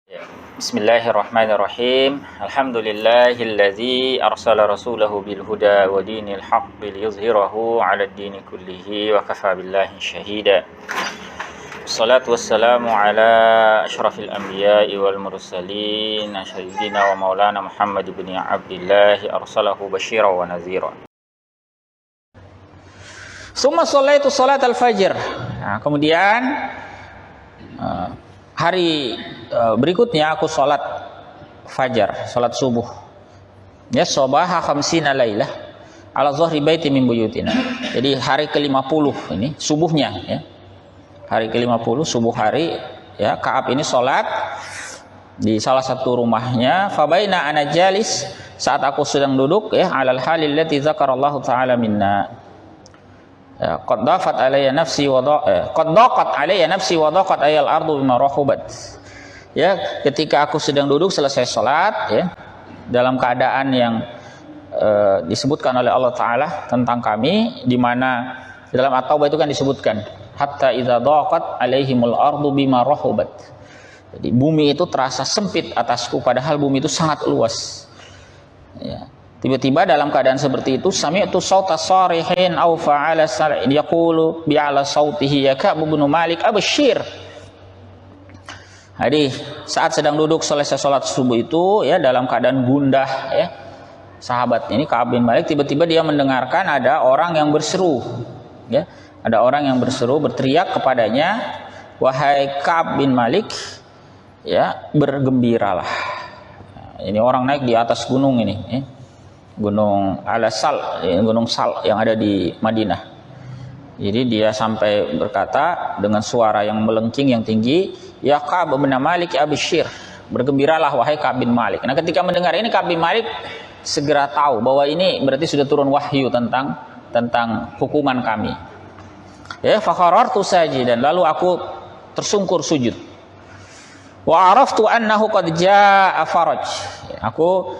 Ya. Bismillahirrahmanirrahim. Alhamdulillahilladzi arsala rasulahu bil huda wa dinil haqqi liyuzhirahu 'ala ad-dini kullihi wa kafa billahi shahida. Wassalatu wassalamu ala asyrafil anbiya'i wal mursalin sayyidina wa maulana Muhammad ibn Abdullah arsalahu basyiran wa nadhira. Summa shallaitu salatal fajr. Nah, kemudian hari berikutnya aku sholat fajar, sholat subuh. Ya, sobaha khamsina lailah ala zahri baiti min buyutina. Jadi hari ke-50 ini subuhnya ya. Hari ke-50 subuh hari ya, Ka'ab ini sholat di salah satu rumahnya. Fabaina ana jalis, saat aku sedang duduk ya, alal halil lati zakarallahu ta'ala minna. Qad daqat alayya nafsi wa daqat ayal ardu bima rahubat. Ya, ketika aku sedang duduk selesai salat ya, dalam keadaan yang disebutkan oleh Allah taala tentang kami, di mana dalam At-Taubah itu kan disebutkan hatta idza daqat alaihimul ardu bima rahubat. Jadi bumi itu terasa sempit atasku padahal bumi itu sangat luas. Ya. Tiba-tiba dalam keadaan seperti itu, sami'tu sauta sarihin aw fa'ala sar'in yaqulu bi'ala sautihi ya Ka'b bin Malik abshir. Jadi saat sedang duduk selesai sholat subuh itu ya, dalam keadaan gundah ya, sahabat ini Ka'b bin Malik tiba-tiba dia mendengarkan ada orang yang berseru ya, ada orang yang berseru berteriak kepadanya, wahai Ka'b bin Malik ya, bergembiralah. Nah, ini orang naik di atas gunung ini ya. Gunung Al-Sal, Gunung Sal yang ada di Madinah. Jadi dia sampai berkata dengan suara yang melengking yang tinggi, ya Ka'b bin Malik abshir, bergembiralah wahai Ka'b bin Malik. Nah, ketika mendengar ini Ka'b bin Malik segera tahu bahwa ini berarti sudah turun wahyu tentang hukuman kami. Ya, fa qarartu sajidan, lalu aku tersungkur sujud. Wa araftu annahu qad jaa'a faraj. Aku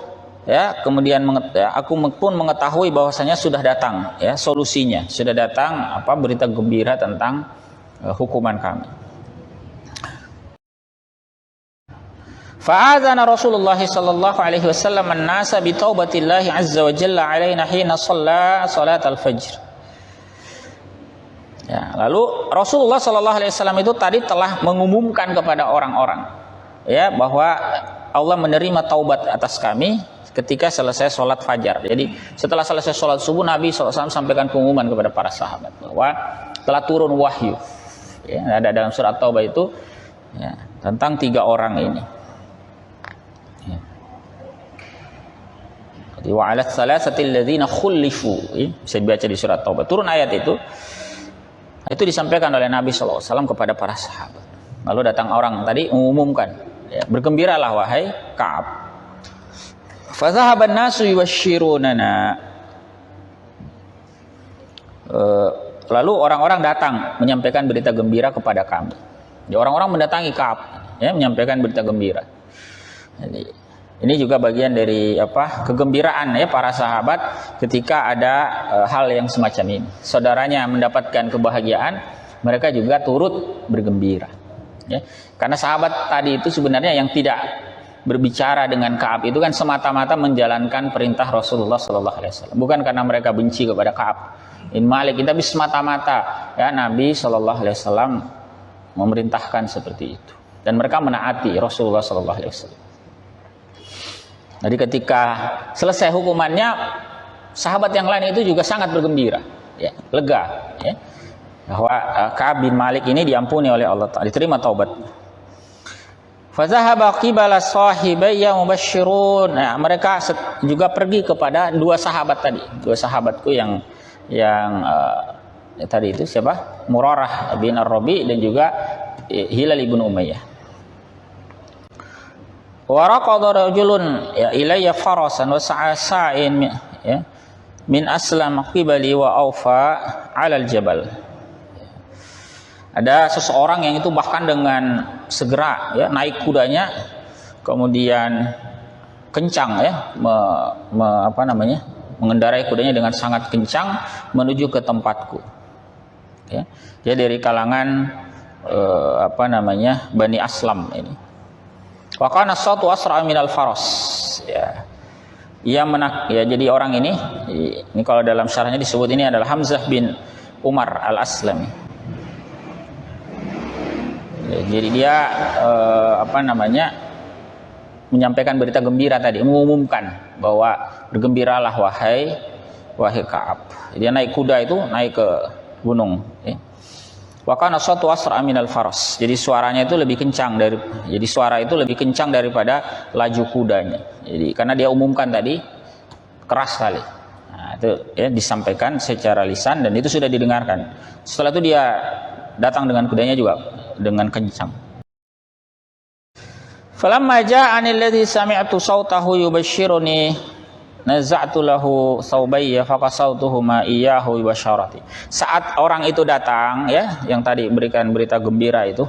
ya, kemudian aku pun mengetahui bahwasanya sudah datang ya solusinya, sudah datang apa berita gembira tentang hukuman kami. Fa'adzana Rasulullah sallallahu alaihi wasallam an-nasa bi taubatillahi azza wa jalla alaina hina shalla salatal fajr. Ya, lalu Rasulullah sallallahu alaihi wasallam itu tadi telah mengumumkan kepada orang-orang ya bahwa Allah menerima taubat atas kami ketika selesai sholat fajar. Jadi setelah selesai sholat subuh, Nabi SAW sampaikan pengumuman kepada para sahabat bahwa telah turun wahyu ya, ada dalam surat Taubah itu ya, tentang 3 orang ini ya. Jadi wa 'alat salasatil ladzina khulifu ya, bisa dibaca di surat Taubah. Turun ayat itu disampaikan oleh Nabi SAW kepada para sahabat. Lalu datang orang tadi mengumumkan ya, bergembiralah wahai Ka'ab. Fadhahaban nasu yubashshirunana. Lalu orang-orang datang menyampaikan berita gembira kepada kami. Jadi orang-orang mendatangi Ka'ab ya, menyampaikan berita gembira. Jadi ini juga bagian dari apa? Kegembiraan ya para sahabat ketika ada hal yang semacam ini. Saudaranya mendapatkan kebahagiaan, mereka juga turut bergembira. Ya. Karena sahabat tadi itu sebenarnya yang tidak berbicara dengan Ka'ab itu kan semata-mata menjalankan perintah Rasulullah sallallahu alaihi wasallam, bukan karena mereka benci kepada Ka'ab bin Malik, tapi semata-mata ya Nabi sallallahu alaihi wasallam memerintahkan seperti itu dan mereka menaati Rasulullah sallallahu alaihi wasallam. Jadi ketika selesai hukumannya, sahabat yang lain itu juga sangat bergembira ya, lega ya, bahwa Ka'ab bin Malik ini diampuni oleh Allah Ta'ala, diterima taubat. Fazahaba qibala sahibayya mubashshirun. Nah, mereka juga pergi kepada 2 sahabat tadi, 2 sahabatku yang tadi itu siapa? Murarah bin Ar-Rabi dan juga Hilal bin Umayyah. Wa raqada rajulun ya ilayya farasan wa sa'in ya min aslam qibali wa awfa 'ala al-jabal. Ada seseorang yang itu bahkan dengan segera ya naik kudanya, kemudian kencang ya mengendarai kudanya dengan sangat kencang menuju ke tempatku. Ya, dia dari kalangan Bani Aslam ini. Wa kana as-sautu asra minal faras. Ya. Jadi orang ini kalau dalam syarahnya disebut ini adalah Hamzah bin Umar Al-Aslami. Ya, jadi dia menyampaikan berita gembira tadi, mengumumkan bahwa bergembiralah wahai Ka'ab. Dia naik kuda itu, naik ke gunung. Wa kana as-sautu asra minal faras. Jadi suara itu lebih kencang daripada laju kudanya. Jadi karena dia umumkan tadi keras sekali. Nah, itu ya disampaikan secara lisan dan itu sudah didengarkan. Setelah itu dia datang dengan kudanya juga dengan kencang. Falamma ja'ani alladhi sami'tu sautahu yubashshiruni naza'tu lahu thawbayya faqasawtuhuma iyyahu bibasyarati. Saat orang itu datang ya, yang tadi berikan berita gembira itu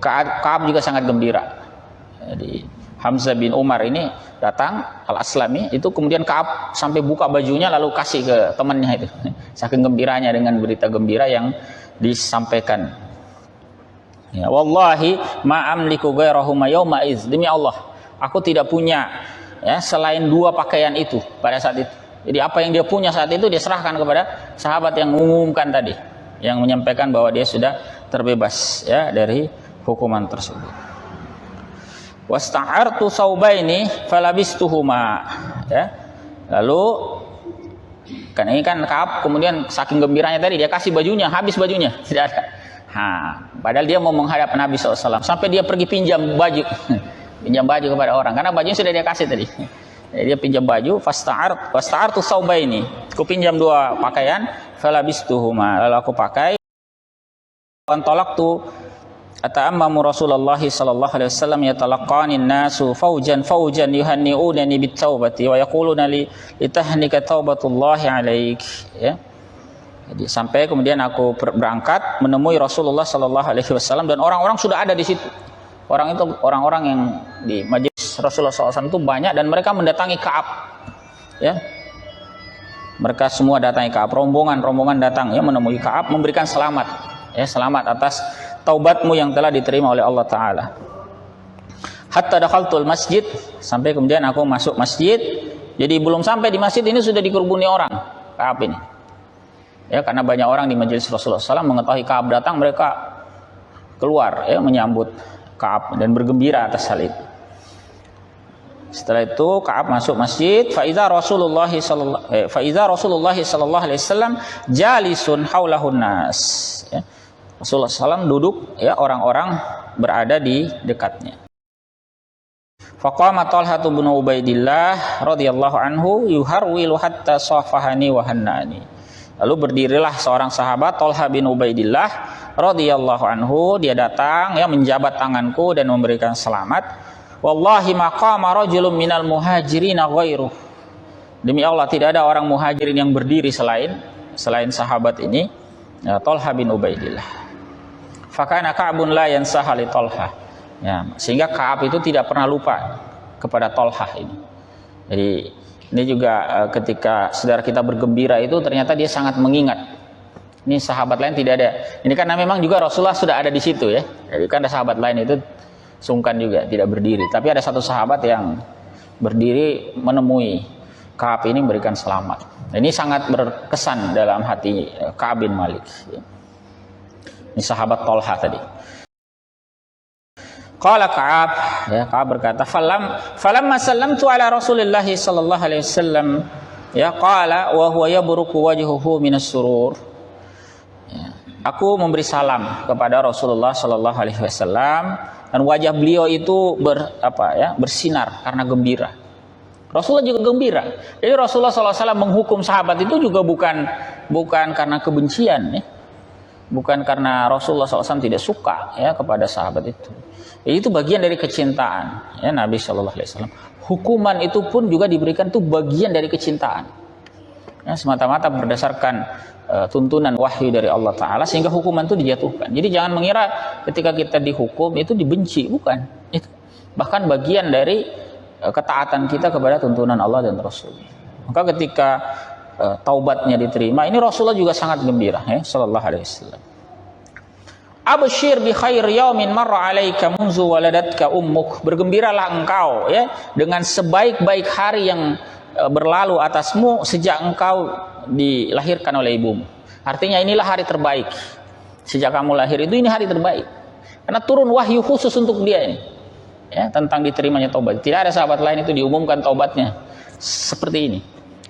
Ka'ab juga sangat gembira. Jadi Hamzah bin Umar ini datang Al-Aslami, itu kemudian Ka'ab sampai buka bajunya lalu kasih ke temannya itu. Saking gembiranya dengan berita gembira yang disampaikan. Ya, wallahi ma amliku ghairahuma yauma iz. Demi Allah, aku tidak punya ya selain dua pakaian itu pada saat itu. Jadi apa yang dia punya saat itu dia serahkan kepada sahabat yang mengumumkan tadi, yang menyampaikan bahwa dia sudah terbebas ya dari hukuman tersebut. Wasta'artu saubaini falabistuhuma. Ya. Lalu kan ini kan Ka'ab kemudian saking gembiranya tadi dia kasih bajunya, habis bajunya, tidak ada. Padahal dia mau menghadap Nabi SAW sampai dia pergi pinjam baju kepada orang karena bajunya sudah dia kasih tadi. Jadi dia pinjam baju, fasta'artu saubaini. Aku pinjam dua pakaian, falabistuhuma. Lalu aku pakai. Antolaktu ata'ammamu Rasulullah sallallahu alaihi wasallam yatalaqani an-nasu faujan yuhanni'unani bit-taubati wa yaquluna li litahnika taubatullahi alaik. Ya. Jadi sampai kemudian aku berangkat menemui Rasulullah Sallallahu Alaihi Wasallam dan orang-orang sudah ada di situ. Orang-orang yang di majelis Rasulullah SAW itu banyak dan mereka mendatangi Ka'ab. Ya, mereka semua datangi Ka'ab. Rombongan datang ya menemui Ka'ab memberikan selamat. Ya, selamat atas taubatmu yang telah diterima oleh Allah Taala. Hatta dakhaltul masjid, sampai kemudian aku masuk masjid. Jadi belum sampai di masjid ini sudah dikerubuni orang Ka'ab ini. Ya, karena banyak orang di majelis Rasulullah SAW mengetahui Ka'ab datang, mereka keluar ya menyambut Ka'ab dan bergembira atas hal itu. Setelah itu Ka'ab masuk masjid, faiza Rasulullah sallallahu alaihi wasallam jalisun haulahun nas. Ya. Rasulullah SAW duduk, ya orang-orang berada di dekatnya. Faqama Talha bin Ubaidillah radhiyallahu anhu yuharwilu hatta safahani wa hannani. Lalu berdirilah seorang sahabat Talha bin Ubaidillah radhiyallahu anhu, dia datang ya menjabat tanganku dan memberikan selamat. Wallahi maqama rajulun minal muhajirin ghairuh. Demi Allah tidak ada orang muhajirin yang berdiri selain sahabat ini ya, Talha bin Ubaidillah. Fakana Ka'bun la yansaha li Talha. Ya, sehingga Ka'ab itu tidak pernah lupa kepada Talha ini. Jadi ini juga ketika saudara kita bergembira itu ternyata dia sangat mengingat. Ini sahabat lain tidak ada. Ini karena memang juga Rasulullah sudah ada di situ ya. Jadi kan ada sahabat lain itu sungkan juga tidak berdiri. Tapi ada satu sahabat yang berdiri menemui Ka'ab ini memberikan selamat. Ini sangat berkesan dalam hati Ka'ab bin Malik. Ini sahabat Talha tadi. Qala Ka'ab, ya Ka'ab berkata, falamma sallamtu ala Rasulillah sallallahu alaihi wasallam, ya qala wa huwa yabruku wajhuhu minas surur. Ya, aku memberi salam kepada Rasulullah sallallahu alaihi wasallam dan wajah beliau itu bersinar karena gembira. Rasulullah juga gembira. Jadi Rasulullah sallallahu alaihi wasallam menghukum sahabat itu juga bukan karena kebencian ya. Bukan karena Rasulullah SAW tidak suka ya kepada sahabat itu. Jadi itu bagian dari kecintaan ya Nabi Shallallahu Alaihi Wasallam. Hukuman itu pun juga diberikan itu bagian dari kecintaan. Ya, semata-mata berdasarkan tuntunan wahyu dari Allah Taala sehingga hukuman itu dijatuhkan. Jadi jangan mengira ketika kita dihukum itu dibenci, bukan. Itu bahkan bagian dari ketaatan kita kepada tuntunan Allah dan Rasul. Maka ketika taubatnya diterima, ini Rasulullah juga sangat gembira ya Sallallahu Alaihi Wasallam. Abshir bi khair yaumin marra 'alaika munzu waladatka ummuk. Bergembiralah engkau ya dengan sebaik-baik hari yang berlalu atasmu sejak engkau dilahirkan oleh ibumu. Artinya inilah hari terbaik. Sejak kamu lahir itu ini hari terbaik. Karena turun wahyu khusus untuk dia ini. Ya, tentang diterimanya taubat. Tidak ada sahabat lain itu diumumkan taubatnya seperti ini.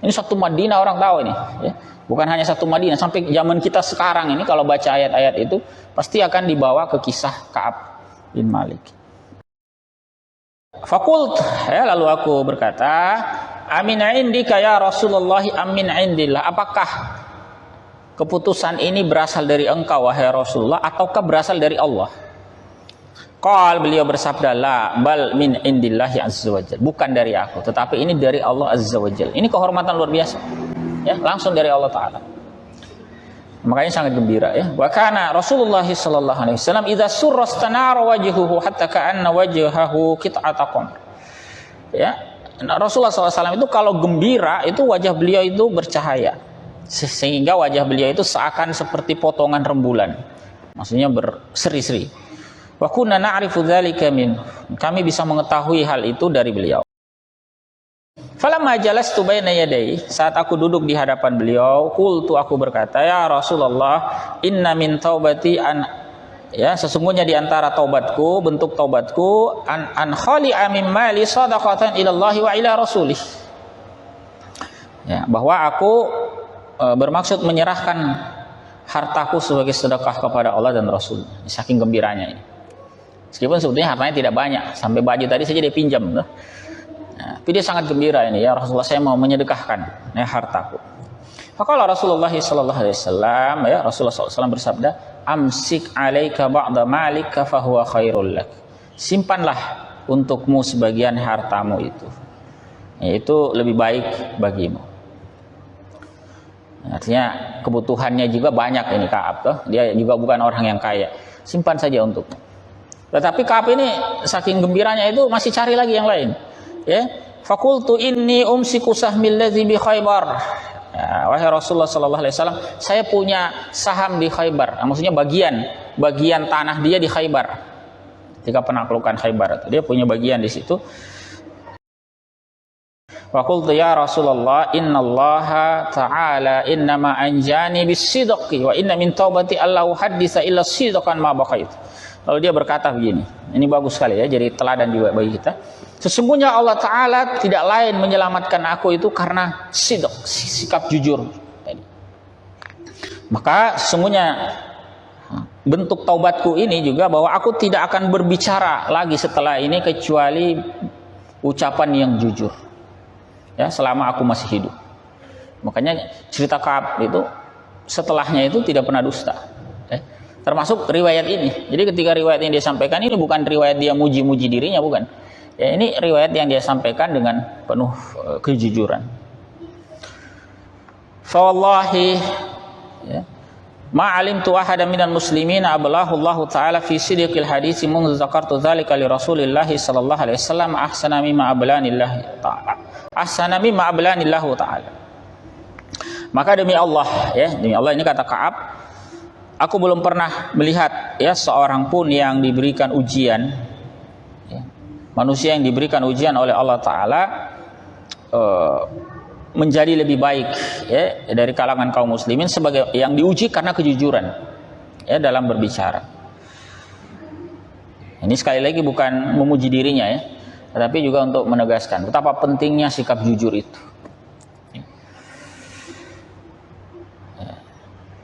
Ini satu Madinah orang tahu ini, ya. Bukan hanya satu Madinah, sampai zaman kita sekarang ini kalau baca ayat-ayat itu pasti akan dibawa ke kisah Ka'ab bin Malik. Fakult, ya, lalu aku berkata, amin indika ya Rasulullah, amin indillah. Apakah keputusan ini berasal dari engkau wahai Rasulullah ataukah berasal dari Allah? Qal, beliau bersabda, la bal min indillahi azza wajal. Bukan dari aku, tetapi ini dari Allah azza wajal. Ini kehormatan luar biasa. Ya, langsung dari Allah Ta'ala. Makanya sangat gembira ya. Wa kana Rasulullah sallallahu alaihi wasallam idza surra stanara wajhuhu hatta ka'anna wajhahu qit'ata qamar. Ya. Rasulullah SAW itu kalau gembira itu wajah beliau itu bercahaya. Sehingga wajah beliau itu seakan seperti potongan rembulan. Maksudnya berseri-seri. Wa kunna na'rifu dzalika min. Kami bisa mengetahui hal itu dari beliau. Falamma jalastu baina yadayhi, saat aku duduk di hadapan beliau, qultu, aku berkata, ya Rasulullah, inna min taubati an, ya, sesungguhnya di antara taubatku, bentuk taubatku, an khali'a min mali shadaqatan ila Allah wa ila rasulih. Ya, bahwa aku bermaksud menyerahkan hartaku sebagai sedekah kepada Allah dan Rasul. Saking gembiranya ini. Meskipun sebetulnya hartanya tidak banyak, sampai baju tadi saja dia pinjam, tuh. Nah, tapi dia sangat gembira ini, ya Rasulullah, saya mau menyedekahkan ya hartaku. Maka Rasulullah sallallahu alaihi wasallam, ya Rasulullah SAW bersabda, amsik alaika ba'da malika fahuwa khairul lak. Simpanlah untukmu sebagian hartamu itu. Ya, itu lebih baik bagimu. Artinya kebutuhannya juga banyak ini Ka'ab, tuh. Dia juga bukan orang yang kaya. Simpan saja untukmu. Tetapi Ka'ab ini saking gembiranya itu masih cari lagi yang lain. Ya, fakultu inni umsiku sahmil ladzi bi Khaybar. Ya, wahai Rasulullah sallallahu alaihi wasallam, saya punya saham di Khaybar. Nah, maksudnya bagian tanah dia di Khaybar. Ketika penaklukan Khaybar itu dia punya bagian di situ. Fakultu ya Rasulullah, innallaha ta'ala innama anjani bis-sidqi wa inna min taubati allahu haddisa illa sidqan ma baqait. Lalu dia berkata begini. Ini bagus sekali ya, jadi teladan juga bagi kita. Sesungguhnya Allah Ta'ala tidak lain menyelamatkan aku itu karena sidq, sikap jujur. Maka sesungguhnya bentuk taubatku ini juga bahwa aku tidak akan berbicara lagi setelah ini kecuali ucapan yang jujur. Ya, selama aku masih hidup. Makanya cerita Ka'ab itu setelahnya itu tidak pernah dusta. Termasuk riwayat ini. Jadi ketika riwayat yang dia sampaikan ini bukan riwayat dia muji-muji dirinya, bukan. Ya, ini riwayat yang dia sampaikan dengan penuh kejujuran. Fa wallahi, ya, ma alimtu ahadan minal muslimin ablahu Allah taala fi sidqil hadits munzu zakartu dzalika li Rasulillah sallallahu alaihi wasallam ahsana mimma ablanillah taala. Ahsana mimma ablanillah taala. Maka demi Allah, ya, demi Allah, ini kata Ka'ab, aku belum pernah melihat ya seorang pun yang diberikan ujian, ya, manusia yang diberikan ujian oleh Allah Ta'ala menjadi lebih baik ya dari kalangan kaum muslimin sebagai yang diuji karena kejujuran ya dalam berbicara. Ini sekali lagi bukan memuji dirinya ya, tetapi juga untuk menegaskan betapa pentingnya sikap jujur itu.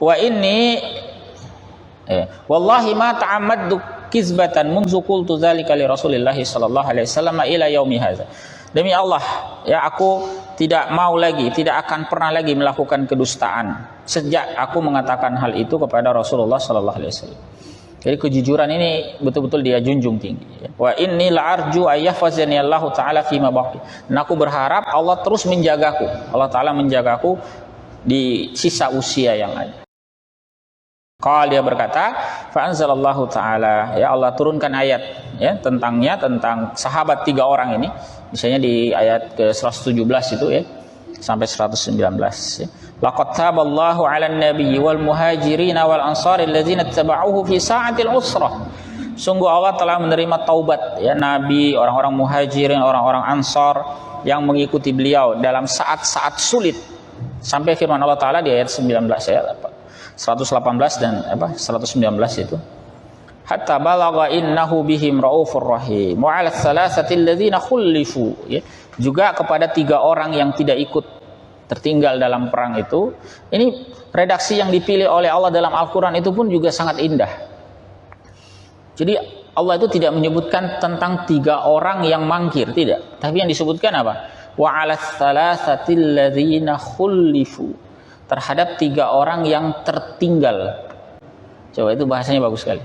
Wa ini wallahi ma ta'ammadtu kizbatan munzu qultu dzalika li Rasulillah sallallahu alaihi wasallam ila yaumi hadza. Demi Allah, ya aku tidak mau lagi, tidak akan pernah lagi melakukan kedustaan sejak aku mengatakan hal itu kepada Rasulullah sallallahu alaihi wasallam. Jadi kejujuran ini betul-betul dia junjung tinggi. Wa inni la arju ayyahfazani Allah taala fi ma baqi. Dan aku berharap Allah terus menjagaku. Allah Taala menjagaku di sisa usia yang ada. Qala, dia berkata, fa anzalallahu taala, ya Allah turunkan ayat ya tentang sahabat 3 orang ini. Misalnya di ayat ke 117 itu ya. sampai 119 ya. Laqad taballahu 'alan nabiyyi wal muhajirin wal ansari alladzina ittaba'uhu fi sa'atil usrah. Sungguh Allah telah menerima taubat ya Nabi, orang-orang muhajirin, orang-orang ansar yang mengikuti beliau dalam saat-saat sulit. Sampai firman Allah Ta'ala di ayat 19 ya, 118 dan 119 itu. Hatta balagha innahu bihim raufur rahim wa 'ala thalathati alladzina khulifu ya. Juga kepada 3 orang yang tidak ikut tertinggal dalam perang itu. Ini redaksi yang dipilih oleh Allah dalam Al-Quran itu pun juga sangat indah. Jadi Allah itu tidak menyebutkan tentang 3 orang yang mangkir, tidak. Tapi yang disebutkan apa? Wa 'ala tsalatsatil ladzina khulifu, terhadap 3 orang yang tertinggal. Coba, itu bahasanya bagus sekali.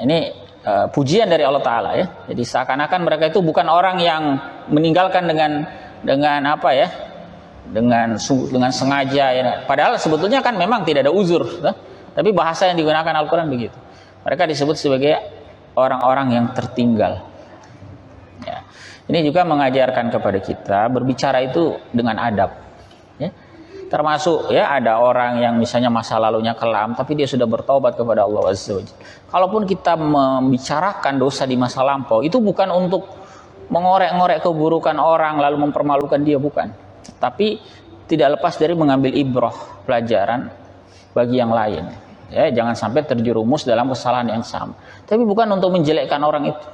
Ini pujian dari Allah Ta'ala ya. Jadi seakan-akan mereka itu bukan orang yang meninggalkan dengan apa ya, dengan sengaja ya. Padahal sebetulnya kan memang tidak ada uzur ya? Tapi bahasa yang digunakan Al-Quran begitu. Mereka disebut sebagai orang-orang yang tertinggal ya. Ini juga mengajarkan kepada kita berbicara itu dengan adab ya. Termasuk ya, ada orang yang misalnya masa lalunya kelam tapi dia sudah bertobat kepada Allah Azza wa Jalla. Kalaupun kita membicarakan dosa di masa lampau, itu bukan untuk mengorek-ngorek keburukan orang lalu mempermalukan dia, bukan. Tapi tidak lepas dari mengambil ibrah, pelajaran bagi yang lain. Ya, jangan sampai terjerumus dalam kesalahan yang sama. Tapi bukan untuk menjelekkan orang itu.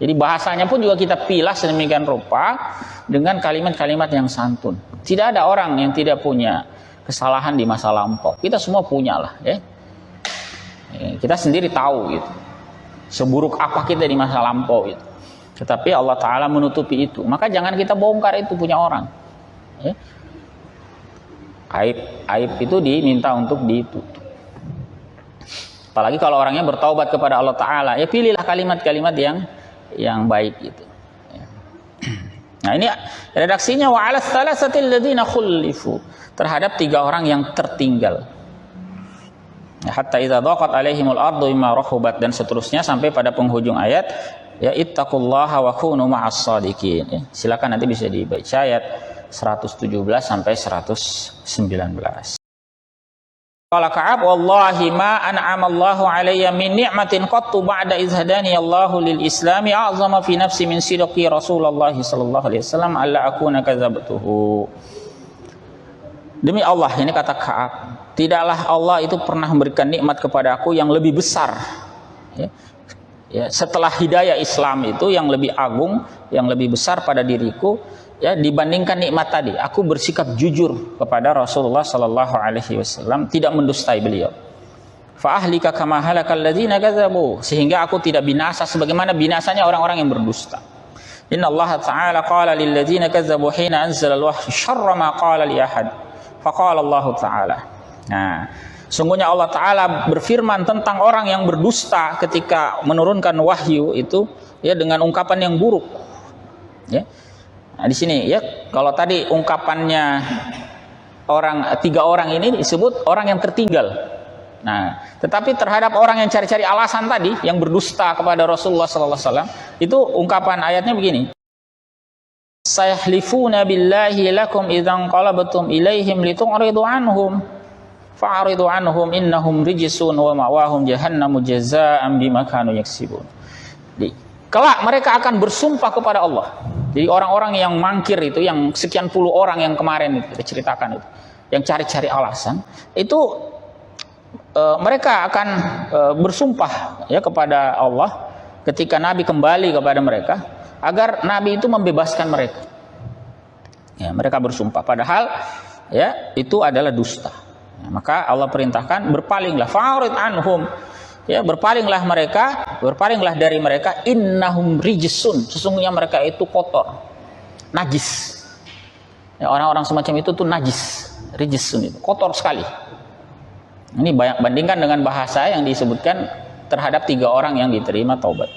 Jadi bahasanya pun juga kita pilah sedemikian rupa dengan kalimat-kalimat yang santun. Tidak ada orang yang tidak punya kesalahan di masa lampau. Kita semua punya lah, ya. Kita sendiri tahu gitu. Seburuk apa kita di masa lampau itu. Tetapi Allah Ta'ala menutupi itu. Maka jangan kita bongkar itu punya orang ya. Aib itu diminta untuk ditutup. Apalagi kalau orangnya bertaubat kepada Allah Ta'ala, ya pilihlah kalimat-kalimat yang baik gitu ya. Nah ini redaksinya wa 'ala tsalatsatil ladzina khulifu, terhadap 3 orang yang tertinggal. Hatta idza dhaqat 'alaihimul ardu bima rahubat, dan seterusnya sampai pada penghujung ayat ya ittaqullaha wa kunu ma'as shadiqin ya. Silakan nanti bisa dibaca ayat 117 sampai 119. Qala Ka'ab wallahi ma an'ama Allahu 'alayya min ni'matin qattu ba'da idh hadani Allahu lil islami a'zama fi nafsi min sidqi Rasulullah sallallahu alaihi wasallam alla akuna kadzabtuhu. Demi Allah, ini kata Ka'ab, tidaklah Allah itu pernah memberikan nikmat kepada aku yang lebih besar ya. Ya, setelah hidayah Islam itu yang lebih agung, yang lebih besar pada diriku ya, dibandingkan nikmat tadi. Aku bersikap jujur kepada Rasulullah sallallahu alaihi wasallam, tidak mendustai beliau. Fa ahlika kama halakal ladzina kadzabu, sehingga aku tidak binasa sebagaimana binasanya orang-orang yang berdusta. Inna Allah Ta'ala qala lil ladzina kadzabu hina anzala al-wahyi syarra ma qala li ahad. Fa qala Allah Ta'ala. Nah, sungguhnya Allah Ta'ala berfirman tentang orang yang berdusta ketika menurunkan wahyu itu ya, dengan ungkapan yang buruk ya. Nah, di sini ya, kalau tadi ungkapannya 3 orang ini disebut orang yang tertinggal. Nah, tetapi terhadap orang yang cari-cari alasan tadi, yang berdusta kepada Rasulullah sallallahu alaihi wasallam, itu ungkapan ayatnya begini. Sayahlifuna billahi lakum idzan qalabtum ilaihim litu'ridu anhum fa'ridu anhum innahum rijsun wa ma'wahum jahannamu jazaa'an bima kanu yaksibun. Kelak mereka akan bersumpah kepada Allah. Jadi orang-orang yang mangkir itu, yang sekian puluh orang yang kemarin itu kita ceritakan itu, yang cari-cari alasan, itu mereka akan bersumpah ya kepada Allah ketika Nabi kembali kepada mereka agar Nabi itu membebaskan mereka. Ya, mereka bersumpah padahal ya itu adalah dusta. Ya, maka Allah perintahkan berpalinglah, fa'rid anhum. Ya, berpalinglah dari mereka, innahum rijsun, sesungguhnya mereka itu kotor, najis. Ya, orang-orang semacam itu tuh najis, rijsun itu kotor sekali. Ini bandingkan dengan bahasa yang disebutkan terhadap 3 orang yang diterima taubat.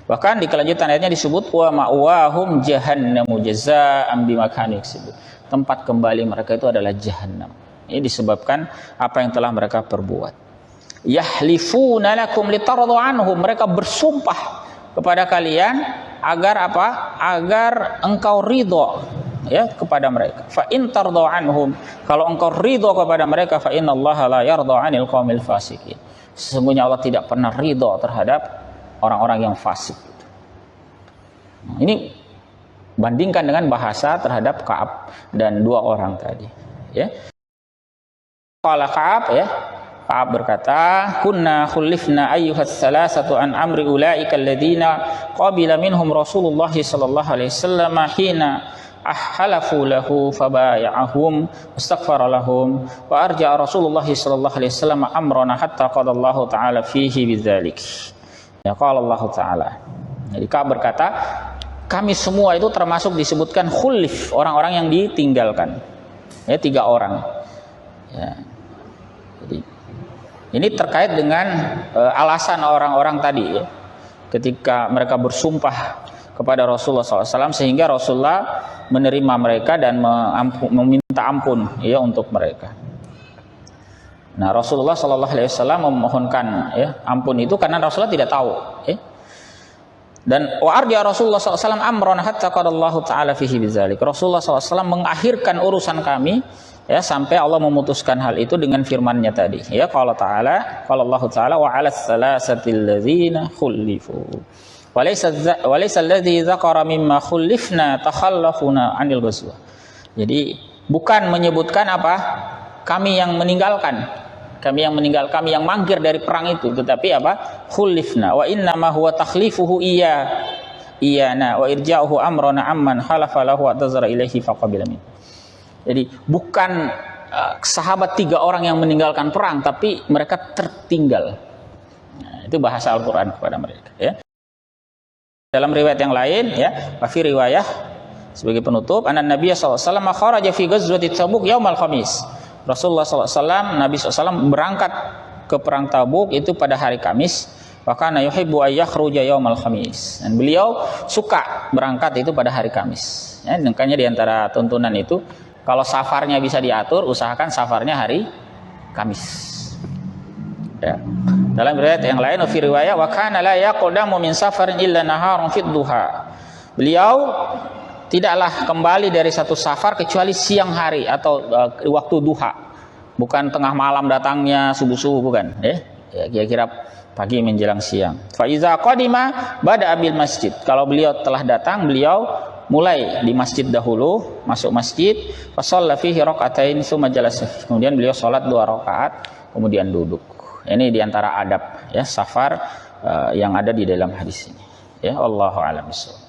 Bahkan di kelanjutan ayatnya disebut wa ma'wahum jahannamu jazaa'an bima kanu yaksibun. Tempat kembali mereka itu adalah jahannam. Ini disebabkan apa yang telah mereka perbuat. Yahlifuna lakum litardu anhum, mereka bersumpah kepada kalian agar apa? Agar engkau ridho ya kepada mereka. Fa in tardha anhum, kalau engkau ridho kepada mereka, fa innallaha la yardha 'anil qaumil fasiqin. Sesungguhnya Allah tidak pernah ridho terhadap orang-orang yang fasik. Ini bandingkan dengan bahasa terhadap Ka'ab dan dua orang tadi, ya. Qala Ka'ab, ya. Ka'ab berkata, "Kunna khulifna ayyuhas salasatu an amri ulaika alladziina qabila minhum Rasulullah sallallahu alaihi wasallam hina ahalafu lahu fabaya'ahum wastaghfara lahum wa arja'a Rasulullah sallallahu alaihi wasallam amrana hatta qala Allah taala fihi bidzalik." Ya, qala Allah taala. Jadi Ka'ab berkata, kami semua itu termasuk disebutkan khulif, orang-orang yang ditinggalkan. Ya, 3 orang. Ya. Jadi ini terkait dengan alasan orang-orang tadi, ya. Ketika mereka bersumpah kepada Rasulullah SAW, sehingga Rasulullah menerima mereka dan meminta ampun, ya, untuk mereka. Nah, Rasulullah SAW memohonkan, ya, ampun itu karena Rasulullah tidak tahu, ya. Dan wa arja Rasulullah SAW amron hatta qadallahu ta'ala fihi bidzalik. Rasulullah SAW mengakhirkan urusan kami, ya, sampai Allah memutuskan hal itu dengan firman-Nya tadi, ya, qala ta'ala, qala Allah ta'ala wa 'alas salasatil ladzina khulifu walaysa alladzi dzakara mimma khulifna takhallafuna 'anil ghazwa. Jadi bukan menyebutkan apa? Kami yang meninggalkan, kami yang mangkir dari perang itu, tetapi apa? Khulifna wa inna ma huwa takhlifuhu iyana wa irja'uhu amrana amman halafa lahu wa tazara ilaihi faqabila min. Jadi bukan sahabat 3 orang yang meninggalkan perang, tapi mereka tertinggal. Nah, itu bahasa Al-Qur'an kepada mereka, ya. Dalam riwayat yang lain, ya, fi riwayah sebagai penutup, anna Nabi sallallahu alaihi wasallam kharaja fi ghazwati Tabuk yaumal khamis. Rasulullah SAW, Nabi SAW berangkat ke perang Tabuk itu pada hari Kamis. Bahkan yuhibbu ayyakhruja yaumal khamis. Dan beliau suka berangkat itu pada hari Kamis. Ya, makanya di antara tuntunan itu, kalau safarnya bisa diatur, usahakan safarnya hari Kamis. Ya. Dalam riwayat yang lain, fi riwayat wa kana la yaqdamu min safarin illa naharun fid duha. Beliau tidaklah kembali dari satu safar kecuali siang hari atau waktu duha, bukan tengah malam datangnya, subuh-subuh, bukan, ya, kira-kira pagi menjelang siang. Fa iza qadima bada bil masjid. Kalau beliau telah datang, beliau mulai di masjid dahulu, masuk masjid, fa shalla fihi raka'atain tsumma jalasa. Kemudian beliau salat 2 rakaat, kemudian duduk. Ini diantara adab, ya, safar yang ada di dalam hadis ini, ya. Wallahu a'lam bishawab.